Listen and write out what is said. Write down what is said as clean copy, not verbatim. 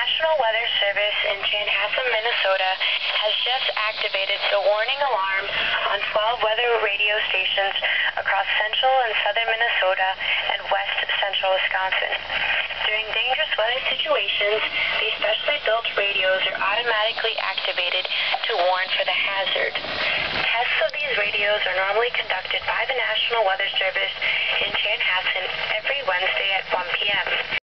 National Weather Service in Chanhassen, Minnesota has just activated the warning alarm on 12 weather radio stations across central and southern Minnesota and west central Wisconsin. During dangerous weather situations, these specially built radios are automatically activated to warn for the hazard. Tests of these radios are normally conducted by the National Weather Service in Chanhassen every Wednesday at 1 p.m.